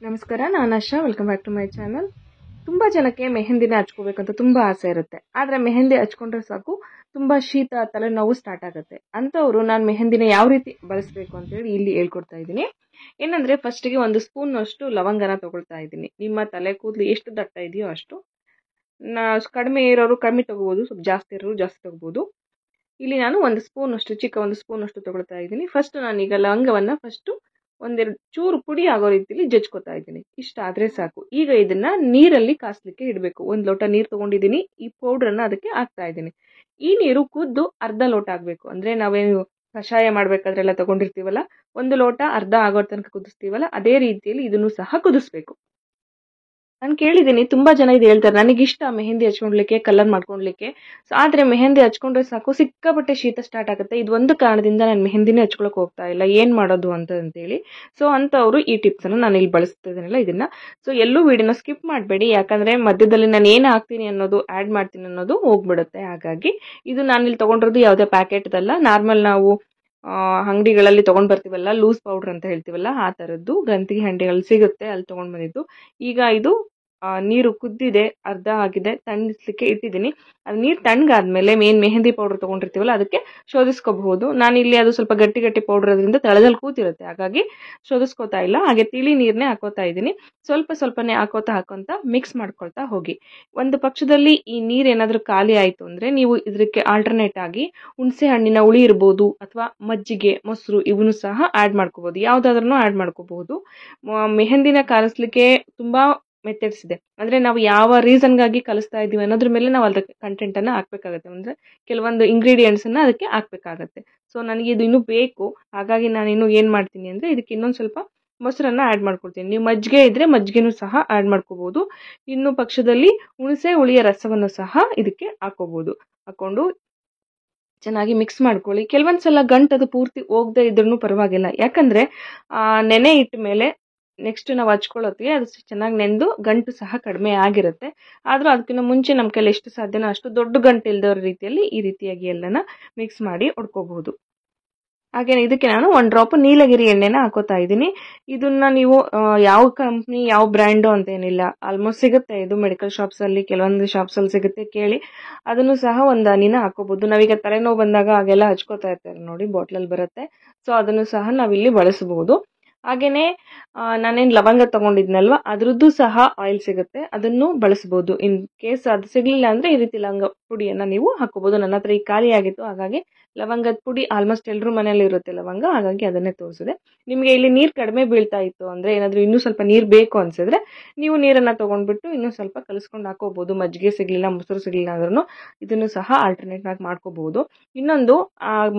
ನಮಸ್ಕಾರ, ನಾನು Asha. Welcome back to my channel. ತುಂಬ ಜನಕ್ಕೆ ಮೆಹಂದಿನ ಹಚ್ಕೋಬೇಕಂತ ತುಂಬ ಆಸೆ ಇರುತ್ತೆ. ಆದರೆ ಮೆಹಂದಿ ಹಚ್ಕೊಂಡ್ರೆ ಸಾಕು ತುಂಬ ಶೀತ, ತಲೆನೋವು ಸ್ಟಾರ್ಟ್ ಆಗುತ್ತೆ. ಅಂಥವ್ರು ನಾನು ಮೆಹಂದಿನ ಯಾವ ರೀತಿ ಬಳಸಬೇಕು ಅಂತೇಳಿ ಇಲ್ಲಿ ಹೇಳ್ಕೊಡ್ತಾ ಇದ್ದೀನಿ. ಏನಂದರೆ, ಫಸ್ಟಿಗೆ 1 ಸ್ಪೂನಷ್ಟು ಲವಂಗನ ತೊಗೊಳ್ತಾ ಇದ್ದೀನಿ. ನಿಮ್ಮ ತಲೆ ಕೂದಲು ಎಷ್ಟು ದಟ್ಟ ಇದೆಯೋ ಅಷ್ಟು. ಕಡಿಮೆ ಇರೋರು ಕಮ್ಮಿ ತೊಗೋಬೋದು, ಸ್ವಲ್ಪ ಜಾಸ್ತಿ ಇರೋರು ಜಾಸ್ತಿ ತೊಗೋಬೋದು. ಇಲ್ಲಿ ನಾನು 1 ಸ್ಪೂನಷ್ಟು, ಚಿಕ್ಕ 1 ಸ್ಪೂನಷ್ಟು ತೊಗೊಳ್ತಾ ಇದ್ದೀನಿ. ಫಸ್ಟ್ ನಾನೀಗ ಲವಂಗವನ್ನು ಒಂದೆರಡು ಚೂರು ಪುಡಿ ಆಗೋ ರೀತಿಯಲ್ಲಿ ಜಜ್ಕೋತಾ ಇದ್ದೀನಿ. ಇಷ್ಟಾದರೆ ಸಾಕು. ಈಗ ಇದನ್ನ ನೀರಲ್ಲಿ ಕಾಸ್ಲಿಕ್ಕೆ ಇಡಬೇಕು. 1 ಲೋಟ ನೀರು ತೊಗೊಂಡಿದ್ದೀನಿ. ಈ ಪೌಡ್ರನ್ನ ಅದಕ್ಕೆ ಹಾಕ್ತಾ ಇದ್ದೀನಿ. ಈ ನೀರು ಕುದ್ದು ಅರ್ಧ ಲೋಟ ಆಗಬೇಕು. ಅಂದರೆ ನಾವೇನು ಕಷಾಯ ಮಾಡಬೇಕಾದ್ರೆಲ್ಲ ತೊಗೊಂಡಿರ್ತೀವಲ್ಲ, 1 ಲೋಟ ಅರ್ಧ ಆಗೋ ತನಕ ಕುದಿಸ್ತೀವಲ್ಲ, ಅದೇ ರೀತಿಯಲ್ಲಿ ಇದನ್ನು ಸಹ ಕುದಿಸ್ಬೇಕು. ನಾನು ಕೇಳಿದ್ದೀನಿ, ತುಂಬ ಜನ ಇದು ಹೇಳ್ತಾರೆ, ನನಗಿಷ್ಟ ಮೆಹಂದಿ ಹಚ್ಕೊಳ್ಲಿಕ್ಕೆ, ಕಲರ್ ಮಾಡ್ಕೊಳ್ಲಿಕ್ಕೆ. ಆದರೆ ಮೆಹಂದಿ ಹಚ್ಕೊಂಡ್ರೆ ಸಾಕು ಸಿಕ್ಕಾಪಟ್ಟೆ ಶೀತ ಸ್ಟಾರ್ಟ್ ಆಗುತ್ತೆ. ಇದು ಒಂದು ಕಾರಣದಿಂದ ನಾನು ಮೆಹಂದಿನೇ ಹಚ್ಕೊಳಕ್ಕೆ ಹೋಗ್ತಾ ಇಲ್ಲ, ಏನು ಮಾಡೋದು ಅಂತೇಳಿ. ಸೊ ಅಂಥವ್ರು ಈ ಟಿಪ್ಸನ್ನು ನಾನು ಇಲ್ಲಿ ಬಳಸ್ತಿದ್ದೀನಲ್ಲ ಇದನ್ನ. ಸೊ ಎಲ್ಲೂ ವಿಡಿಯೋನ ಸ್ಕಿಪ್ ಮಾಡಬೇಡಿ, ಯಾಕಂದರೆ ಮಧ್ಯದಲ್ಲಿ ನಾನು ಏನು ಹಾಕ್ತೀನಿ ಅನ್ನೋದು, ಆ್ಯಡ್ ಮಾಡ್ತೀನಿ ಅನ್ನೋದು ಹೋಗ್ಬಿಡುತ್ತೆ. ಹಾಗಾಗಿ ಇದು ನಾನಿಲ್ಲಿ ತೊಗೊಂಡಿರೋದು ಯಾವುದೇ ಪ್ಯಾಕೆಟ್ದಲ್ಲ, ನಾರ್ಮಲ್ ನಾವು ಅಂಗಡಿಗಳಲ್ಲಿ ತೊಗೊಂಡು ಬರ್ತೀವಲ್ಲ, ಲೂಸ್ ಪೌಡ್ರ್ ಅಂತ ಹೇಳ್ತೀವಲ್ಲ, ಆ ಥರದ್ದು ಗಂತಿಗೆ ಹಂಡೆಗಳು ಸಿಗುತ್ತೆ, ಅಲ್ಲಿ ತೊಗೊಂಡು ಬಂದಿದ್ದು. ಈಗ ಇದು ನೀರು ಕುದ್ದಿದೆ, ಅರ್ಧ ಆಗಿದೆ, ತಣಿಸ್ಲಿಕ್ಕೆ ಇಟ್ಟಿದ್ದೀನಿ. ಅದು ನೀರು ತಣ್ಣಗಾದ್ಮೇಲೆ ಮೆಹಂದಿ ಪೌಡ್ರ್ ತೊಗೊಂಡಿರ್ತೀವಲ್ಲ ಅದಕ್ಕೆ ಶೋಧಿಸ್ಕೋಬಹುದು. ನಾನಿಲ್ಲಿ ಅದು ಸ್ವಲ್ಪ ಗಟ್ಟಿ ಗಟ್ಟಿ ಪೌಡ್ರ್ ಅದರಿಂದ ತಳದಲ್ಲಿ ಕೂತಿರುತ್ತೆ, ಹಾಗಾಗಿ ಶೋಧಿಸ್ಕೋತಾ ಇಲ್ಲ. ಹಾಗೆ ತಿಳಿ ನೀರನ್ನೇ ಹಾಕೋತಾ ಇದ್ದೀನಿ. ಸ್ವಲ್ಪನೇ ಹಾಕೋತಾ ಮಿಕ್ಸ್ ಮಾಡ್ಕೊಳ್ತಾ ಹೋಗಿ. ಒಂದು ಪಕ್ಷದಲ್ಲಿ ಈ ನೀರು ಏನಾದರೂ ಖಾಲಿ ಆಯಿತು ಅಂದರೆ ನೀವು ಇದಕ್ಕೆ ಆಲ್ಟರ್ನೇಟ್ ಆಗಿ ಹುಣಸೆ ಹಣ್ಣಿನ ಹುಳಿ ಇರ್ಬೋದು, ಅಥವಾ ಮಜ್ಜಿಗೆ, ಮೊಸರು ಇವನು ಸಹ ಆ್ಯಡ್ ಮಾಡ್ಕೋಬೋದು. ಯಾವುದಾದ್ರೂ ಆ್ಯಡ್ ಮಾಡ್ಕೋಬಹುದು. ಮೆಹಂದಿನ ಕಾರಿಸ್ಲಿಕ್ಕೆ ತುಂಬ ಮೆಥಡ್ಸ್ ಇದೆ. ಅಂದರೆ ನಾವು ಯಾವ ರೀಸನ್ಗಾಗಿ ಕಲಿಸ್ತಾ ಇದ್ದೀವಿ ಅನ್ನೋದ್ರ ಮೇಲೆ ನಾವು ಅದಕ್ಕೆ ಕಂಟೆಂಟನ್ನು ಹಾಕಬೇಕಾಗತ್ತೆ. ಅಂದರೆ ಕೆಲವೊಂದು ಇಂಗ್ರೀಡಿಯೆಂಟ್ಸನ್ನು ಅದಕ್ಕೆ ಹಾಕಬೇಕಾಗತ್ತೆ. ಸೊ ನನಗೆ ಇದು ಇನ್ನೂ ಬೇಕು, ಹಾಗಾಗಿ ನಾನು ಇನ್ನೂ ಏನು ಮಾಡ್ತೀನಿ ಅಂದರೆ ಇದಕ್ಕೆ ಇನ್ನೊಂದು ಸ್ವಲ್ಪ ಮೊಸರನ್ನು ಆ್ಯಡ್ ಮಾಡ್ಕೊಳ್ತೀನಿ. ನೀವು ಮಜ್ಜಿಗೆ ಇದ್ದರೆ ಮಜ್ಜಿಗೆನೂ ಸಹ ಆ್ಯಡ್ ಮಾಡ್ಕೋಬೋದು. ಇನ್ನು ಪಕ್ಷದಲ್ಲಿ ಹುಣಸೆ ಹುಳಿಯ ರಸವನ್ನು ಸಹ ಇದಕ್ಕೆ ಹಾಕೋಬೋದು. ಹಾಕ್ಕೊಂಡು ಚೆನ್ನಾಗಿ ಮಿಕ್ಸ್ ಮಾಡ್ಕೊಳ್ಳಿ. ಕೆಲವೊಂದು ಸಲ ಗಂಟದು ಪೂರ್ತಿ ಹೋಗದೆ ಇದ್ರೂ ಪರವಾಗಿಲ್ಲ, ಯಾಕಂದರೆ ನೆನೆ ಇಟ್ಟ ಮೇಲೆ ನೆಕ್ಸ್ಟ್ ನಾವು ಹಚ್ಕೊಳ್ಳೋತ್ತಿಗೆ ಅದು ಚೆನ್ನಾಗಿ ನೆಂದು ಗಂಟು ಸಹ ಕಡಿಮೆ ಆಗಿರುತ್ತೆ. ಆದರೂ ಅದಕ್ಕಿಂತ ಮುಂಚೆ ನಮ್ಮ ಕೈಲಿ ಎಷ್ಟು ಸಾಧ್ಯನೋ ಅಷ್ಟು ದೊಡ್ಡ ಗಂಟು ಇಲ್ದೋ ರೀತಿಯಲ್ಲಿ ಈ ರೀತಿಯಾಗಿ ಎಲ್ಲನ ಮಿಕ್ಸ್ ಮಾಡಿ ಹೊಡ್ಕೋಬಹುದು. ಹಾಗೆಯೇ ಇದಕ್ಕೆ ನಾನು 1 ಡ್ರಾಪ್ ನೀಲಗಿರಿ ಎಣ್ಣೆನ ಹಾಕೋತಾ ಇದ್ದೀನಿ. ಇದನ್ನ ನೀವು ಯಾವ ಕಂಪ್ನಿ, ಯಾವ ಬ್ರ್ಯಾಂಡು ಅಂತ ಏನಿಲ್ಲ, ಆಲ್ಮೋಸ್ಟ್ ಸಿಗುತ್ತೆ. ಇದು ಮೆಡಿಕಲ್ ಶಾಪ್ಸಲ್ಲಿ, ಕೆಲವೊಂದು ಶಾಪ್ಸಲ್ಲಿ ಸಿಗುತ್ತೆ, ಕೇಳಿ. ಅದನ್ನು ಸಹ 1 ಹನಿನ ಹಾಕೋಬಹುದು. ನಾವೀಗ ತಲೆನೋವು ಬಂದಾಗ ಹಾಗೆಲ್ಲ ಹಚ್ಕೋತಾ ಇರ್ತಾರೆ ನೋಡಿ, ಬಾಟ್ಲಲ್ಲಿ ಬರುತ್ತೆ. ಸೊ ಅದನ್ನು ಸಹ ನಾವಿಲ್ಲಿ ಬಳಸಬಹುದು. ಹಾಗೆಯೇ ನಾನೇನು ಲವಂಗ ತೊಗೊಂಡಿದ್ನಲ್ವ, ಅದರದ್ದು ಸಹ ಆಯಿಲ್ ಸಿಗುತ್ತೆ, ಅದನ್ನು ಬಳಸ್ಬೋದು. ಇನ್ ಕೇಸ್ ಅದು ಸಿಗಲಿಲ್ಲ ಅಂದರೆ ಈ ರೀತಿ ಲವಂಗ ಪುಡಿಯನ್ನು ನೀವು ಹಾಕೋಬೋದು. ನನ್ನ ಹತ್ರ ಈಗ ಖಾಲಿ ಆಗಿತ್ತು, ಹಾಗಾಗಿ ಲವಂಗದ ಪುಡಿ ಆಲ್ಮೋಸ್ಟ್ ಎಲ್ಲರೂ ಮನೇಲಿ ಇರುತ್ತೆ ಲವಂಗ, ಹಾಗಾಗಿ ಅದನ್ನೇ ತೋರಿಸಿದೆ. ನಿಮಗೆ ಇಲ್ಲಿ ನೀರು ಕಡಿಮೆ ಬೀಳ್ತಾ ಇತ್ತು ಅಂದರೆ, ಏನಾದರೂ ಇನ್ನೂ ಸ್ವಲ್ಪ ನೀರು ಬೇಕು ಅನಿಸಿದ್ರೆ ನೀವು ನೀರನ್ನು ತೊಗೊಂಡ್ಬಿಟ್ಟು ಇನ್ನೂ ಸ್ವಲ್ಪ ಕಲಿಸ್ಕೊಂಡು ಹಾಕೋಬೋದು. ಮಜ್ಜಿಗೆ ಸಿಗಲಿಲ್ಲ, ಮೊಸರು ಸಿಗಲಿಲ್ಲ ಅಂದ್ರೂ ಇದನ್ನು ಸಹ ಆಲ್ಟರ್ನೇಟ್ ಆಗಿ ಮಾಡ್ಕೋಬಹುದು. ಇನ್ನೊಂದು,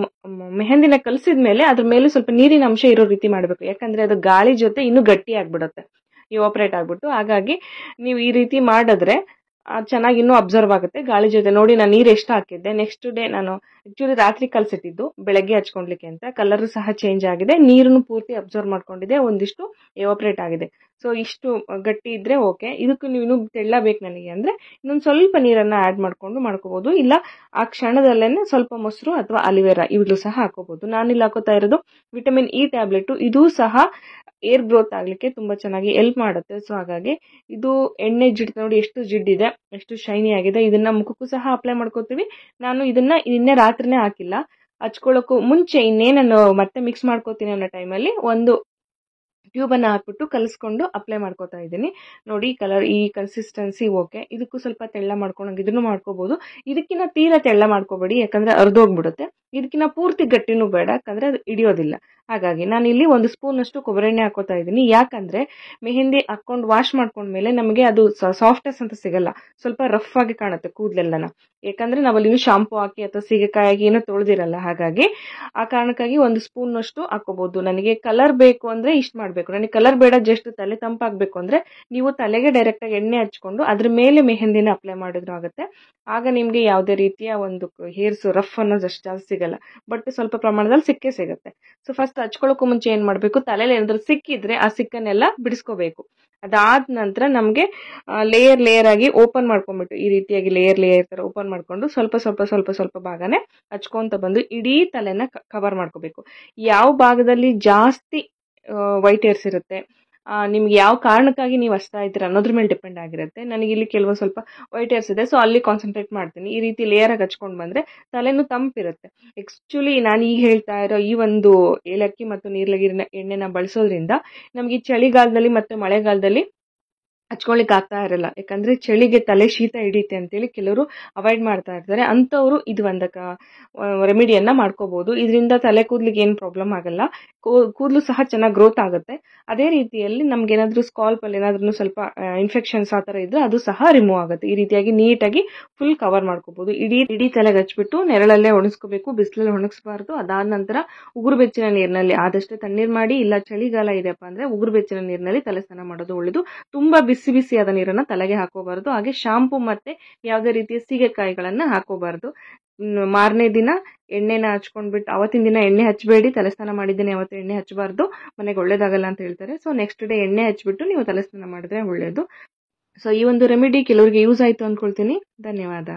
ಮೆಹಂದಿನ ಕಲಿಸಿದ ಮೇಲೆ ಅದ್ರ ಮೇಲೆ ಸ್ವಲ್ಪ ನೀರಿನ ಅಂಶ ಇರೋ ರೀತಿ ಮಾಡಬೇಕು, ಯಾಕಂದರೆ ಅದು ಗಾಳಿ ಜೊತೆ ಇನ್ನೂ ಗಟ್ಟಿ ಆಗಿಬಿಡುತ್ತೆ, ಇವಾಪರೇಟ್ ಆಗಿಬಿಟ್ಟು. ಹಾಗಾಗಿ ನೀವು ಈ ರೀತಿ ಮಾಡಿದ್ರೆ ಚೆನ್ನಾಗಿ ಇನ್ನೂ ಅಬ್ಸರ್ವ್ ಆಗುತ್ತೆ ಗಾಳಿ ಜೊತೆ. ನೋಡಿ, ನಾನು ನೀರು ಎಷ್ಟು ಹಾಕಿದ್ದೆ. ನೆಕ್ಸ್ಟ್ ಡೇ ನಾನು ಆ್ಯಕ್ಚುಲಿ ರಾತ್ರಿ ಕಲಸಿಟ್ಟಿದ್ದು ಬೆಳಗ್ಗೆ ಹಚ್ಕೊಳ್ಲಿಕ್ಕೆ ಅಂತ. ಕಲರ್ ಸಹ ಚೇಂಜ್ ಆಗಿದೆ, ನೀರನ್ನು ಪೂರ್ತಿ ಅಬ್ಸರ್ವ್ ಮಾಡ್ಕೊಂಡಿದೆ, ಒಂದಿಷ್ಟು ಎವಾಪರೇಟ್ ಆಗಿದೆ. ಸೊ ಇಷ್ಟು ಗಟ್ಟಿ ಇದ್ದರೆ ಓಕೆ. ಇದಕ್ಕೂ ನೀವು ಇನ್ನೂ ತೆಳ್ಳ ಬೇಕು ನನಗೆ ಅಂದರೆ ಇನ್ನೊಂದು ಸ್ವಲ್ಪ ನೀರನ್ನು ಆ್ಯಡ್ ಮಾಡ್ಕೋಬೋದು. ಇಲ್ಲ ಆ ಕ್ಷಣದಲ್ಲೇ ಸ್ವಲ್ಪ ಮೊಸರು ಅಥವಾ ಅಲಿವೆರಾ ಇವುಗಳು ಸಹ ಹಾಕೋಬೋದು. ನಾನಿಲ್ಲಿ ಹಾಕೋತಾ ಇರೋದು ವಿಟಮಿನ್ ಇ ಟ್ಯಾಬ್ಲೆಟು. ಇದೂ ಸಹ ಏರ್ ಗ್ರೋತ್ ಆಗಲಿಕ್ಕೆ ತುಂಬ ಚೆನ್ನಾಗಿ ಹೆಲ್ಪ್ ಮಾಡುತ್ತೆ. ಸೊ ಹಾಗಾಗಿ ಇದು ಎಣ್ಣೆ ಜಿಡ್ಡು ನೋಡಿ, ಎಷ್ಟು ಜಿಡ್ಡಿದೆ, ಎಷ್ಟು ಶೈನಿ ಆಗಿದೆ. ಇದನ್ನು ಮುಖಕ್ಕೂ ಸಹ ಅಪ್ಲೈ ಮಾಡ್ಕೋತೀವಿ. ನಾನು ಇದನ್ನು ನಿನ್ನೆ ರಾತ್ರಿನೇ ಹಾಕಿಲ್ಲ, ಹಚ್ಕೊಳ್ಳೋಕ್ಕೂ ಮುಂಚೆ ಇನ್ನೇನು ಮತ್ತೆ ಮಿಕ್ಸ್ ಮಾಡ್ಕೋತೀನಿ ಅನ್ನೋ ಟೈಮಲ್ಲಿ ಒಂದು ಟ್ಯೂಬನ್ನು ಹಾಕ್ಬಿಟ್ಟು ಕಲಿಸ್ಕೊಂಡು ಅಪ್ಲೈ ಮಾಡ್ಕೋತಾ ಇದ್ದೀನಿ. ನೋಡಿ, ಕಲರ್ ಈ ಕನ್ಸಿಸ್ಟೆನ್ಸಿ ಓಕೆ. ಇದಕ್ಕೂ ಸ್ವಲ್ಪ ತೆಳ್ಳ ಮಾಡ್ಕೊಂಡಂಗೆ ಇದನ್ನು ಮಾಡ್ಕೋಬೋದು. ಇದಕ್ಕಿಂತ ತೀರಾ ತೆಳ್ಳ ಮಾಡ್ಕೋಬೇಡಿ, ಯಾಕಂದರೆ ಅರ್ಧೋಗ್ಬಿಡುತ್ತೆ. ಇದಕ್ಕಿಂತ ಪೂರ್ತಿ ಗಟ್ಟಿನೂ ಬೇಡ, ಯಾಕಂದರೆ ಅದು ಹಿಡಿಯೋದಿಲ್ಲ. ಹಾಗಾಗಿ ನಾನಿಲ್ಲಿ 1 ಸ್ಪೂನಷ್ಟು ಕೊಬ್ಬರಿ ಎಣ್ಣೆ ಹಾಕೋತಾ ಇದ್ದೀನಿ. ಯಾಕಂದರೆ ಮೆಹಂದಿ ಹಾಕ್ಕೊಂಡು ವಾಶ್ ಮಾಡ್ಕೊಂಡ್ಮೇಲೆ ನಮಗೆ ಅದು ಸಾಫ್ಟ್ನೆಸ್ ಅಂತ ಸಿಗಲ್ಲ, ಸ್ವಲ್ಪ ರಫ್ ಆಗಿ ಕಾಣುತ್ತೆ ಕೂದಲೆಲ್ಲನ. ಯಾಕಂದರೆ ನಾವಲ್ಲಿ ಶಾಂಪು ಹಾಕಿ ಅಥವಾ ಸೀಗೆಕಾಯಿ ಹಾಕಿ ಏನೂ ತೊಳೆದಿರಲ್ಲ. ಹಾಗಾಗಿ ಆ ಕಾರಣಕ್ಕಾಗಿ 1 ಸ್ಪೂನಷ್ಟು ಹಾಕೋಬೋದು. ನನಗೆ ಕಲರ್ ಬೇಕು ಅಂದರೆ ಇಷ್ಟು ಮಾಡಬೇಕು. ನನಗೆ ಕಲರ್ ಬೇಡ, ಜಸ್ಟ್ ತಲೆ ತಂಪಾಗಬೇಕು ಅಂದರೆ ನೀವು ತಲೆಗೆ ಡೈರೆಕ್ಟಾಗಿ ಎಣ್ಣೆ ಹಚ್ಕೊಂಡು ಅದ್ರ ಮೇಲೆ ಮೆಹಂದಿನ ಅಪ್ಲೈ ಮಾಡಿದ್ರು ಆಗುತ್ತೆ. ಆಗ ನಿಮಗೆ ಯಾವುದೇ ರೀತಿಯ ಒಂದು ಹೇರ್ಸ್ ರಫ್ ಅನ್ನೋದು ಅಷ್ಟು ಜಾಸ್ತಿ ಸಿಗಲ್ಲ, ಬಟ್ ಸ್ವಲ್ಪ ಪ್ರಮಾಣದಲ್ಲಿ ಸಿಕ್ಕೇ ಸಿಗುತ್ತೆ. ಸೊ ಫಸ್ಟ್ ಹಚ್ಕೊಳ್ಳೋಕ್ಕೂ ಮುಂಚೆ ಏನು ಮಾಡಬೇಕು, ತಲೆಯಲ್ಲಿ ಏನಾದರೂ ಸಿಕ್ಕಿದ್ರೆ ಆ ಸಿಕ್ಕನ್ನೆಲ್ಲ ಬಿಡಿಸ್ಕೋಬೇಕು. ಅದಾದ ನಂತರ ನಮಗೆ ಲೇಯರ್ ಆಗಿ ಓಪನ್ ಮಾಡ್ಕೊಂಡ್ಬಿಟ್ಟು ಈ ರೀತಿಯಾಗಿ ಲೇಯರ್ ಥರ ಓಪನ್ ಮಾಡಿಕೊಂಡು ಸ್ವಲ್ಪ ಭಾಗನೇ ಹಚ್ಕೊತ ಬಂದು ಇಡೀ ತಲೆನ ಕವರ್ ಮಾಡ್ಕೋಬೇಕು. ಯಾವ ಭಾಗದಲ್ಲಿ ಜಾಸ್ತಿ ವೈಟ್ ಹೇರ್ಸ್ ಇರುತ್ತೆ ನಿಮ್ಗೆ ಯಾವ ಕಾರಣಕ್ಕಾಗಿ ನೀವು ಹಚ್ತಾ ಇದ್ದೀರಾ ಅನ್ನೋದ್ರ ಮೇಲೆ ಡಿಪೆಂಡ್ ಆಗಿರುತ್ತೆ. ನನಗೆ ಇಲ್ಲಿ ಕೆಲವೊಂದು ಸ್ವಲ್ಪ ವೈಟ್ ಹೇರ್ಸ್ ಇದೆ, ಸೊ ಅಲ್ಲಿ ಕಾನ್ಸಂಟ್ರೇಟ್ ಮಾಡ್ತೀನಿ. ಈ ರೀತಿ ಲೇಯರ್ ಆಗಿ ಹಚ್ಕೊಂಡು ಬಂದ್ರೆ ತಲೆನೂ ತಂಪಿರುತ್ತೆ. ಆಕ್ಚುಲಿ ನಾನು ಈಗ ಹೇಳ್ತಾ ಇರೋ ಈ ಒಂದು ಏಲಕ್ಕಿ ಮತ್ತು ನೀಲಗಿರಿ ಎಣ್ಣೆನ ಬಳಸೋದ್ರಿಂದ ನಮ್ಗೆ ಈ ಚಳಿಗಾಲದಲ್ಲಿ ಮತ್ತು ಮಳೆಗಾಲದಲ್ಲಿ ಹಚ್ಕೊಳ್ಲಿಕ್ಕೆ ಆಗ್ತಾ ಇರಲ್ಲ. ಯಾಕಂದ್ರೆ ಚಳಿಗೆ ತಲೆ ಶೀತ ಹಿಡಿಯುತ್ತೆ ಅಂತೇಳಿ ಕೆಲವರು ಅವಾಯ್ಡ್ ಮಾಡ್ತಾ ಇರ್ತಾರೆ. ಅಂಥವ್ರು ಇದು ಒಂದು ರೆಮಿಡಿಯನ್ನ ಮಾಡ್ಕೋಬಹುದು. ಇದರಿಂದ ತಲೆ ಕೂದಲಿಗೆ ಏನು ಪ್ರಾಬ್ಲಮ್ ಆಗಲ್ಲ, ಕೂದಲು ಸಹ ಚೆನ್ನಾಗಿ ಗ್ರೋತ್ ಆಗುತ್ತೆ. ಅದೇ ರೀತಿಯಲ್ಲಿ ನಮ್ಗೆ ಏನಾದರೂ ಸ್ಕಾಲ್ಪ್ ಅಲ್ಲಿ ಏನಾದ್ರೂ ಸ್ವಲ್ಪ ಇನ್ಫೆಕ್ಷನ್ಸ್ ಆ ಥರ ಇದ್ರೆ ಅದು ಸಹ ರಿಮೂವ್ ಆಗುತ್ತೆ. ಈ ರೀತಿಯಾಗಿ ನೀಟಾಗಿ ಫುಲ್ ಕವರ್ ಮಾಡ್ಕೋಬಹುದು. ಇಡೀ ತಲೆಗೆ ಹಚ್ಬಿಟ್ಟು ನೆರಳಲ್ಲೇ ಒಣಗಿಸ್ಕೋಬೇಕು, ಬಿಸಿಲಲ್ಲಿ ಒಣಗಿಸಬಾರ್ದು. ಅದಾದ ನಂತರ ಉಗುರು ಬೆಚ್ಚಿನ ನೀರಿನಲ್ಲಿ ಆದಷ್ಟು ತಣ್ಣೀರು ಮಾಡಿ, ಇಲ್ಲ ಚಳಿಗಾಲ ಇದೆಯಪ್ಪ ಅಂದ್ರೆ ಉಗುರು ಬೆಚ್ಚಿನ ನೀರಿನಲ್ಲಿ ತಲೆ ಸ್ನಾನ ಮಾಡೋದು ಒಳ್ಳೆಯದು. ತುಂಬಾ ಬಿಸಿಯಾದ ನೀರನ್ನ ತಲೆಗೆ ಹಾಕೋಬಾರ್ದು. ಹಾಗೆ ಶಾಂಪೂ ಮತ್ತೆ ಯಾವುದೇ ರೀತಿಯ ಸೀಗೆಕಾಯಿಗಳನ್ನ ಹಾಕೋಬಾರ್ದು. ಮಾರನೇ ದಿನ ಎಣ್ಣೆನ ಹಚ್ಕೊಂಡ್ಬಿಟ್ಟು ಅವತ್ತಿನ ದಿನ ಎಣ್ಣೆ ಹಚ್ಚಬೇಡಿ, ತಲೆ ಸ್ನಾನ ಮಾಡಿದ್ದೇನೆ ಅವತ್ತು ಎಣ್ಣೆ ಹಚ್ಚಬಾರ್ದು, ಮನೆಗೆ ಒಳ್ಳೇದಾಗಲ್ಲ ಅಂತ ಹೇಳ್ತಾರೆ. ಸೊ ನೆಕ್ಸ್ಟ್ ಡೇ ಎಣ್ಣೆ ಹಚ್ಬಿಟ್ಟು ನೀವು ತಲೆ ಸ್ನಾನ ಮಾಡಿದ್ರೆ ಒಳ್ಳೇದು. ಸೊ ಈ ಒಂದು ರೆಮಿಡಿ ಕೆಲವರಿಗೆ ಯೂಸ್ ಆಯ್ತು ಅನ್ಕೊಳ್ತೀನಿ. ಧನ್ಯವಾದ.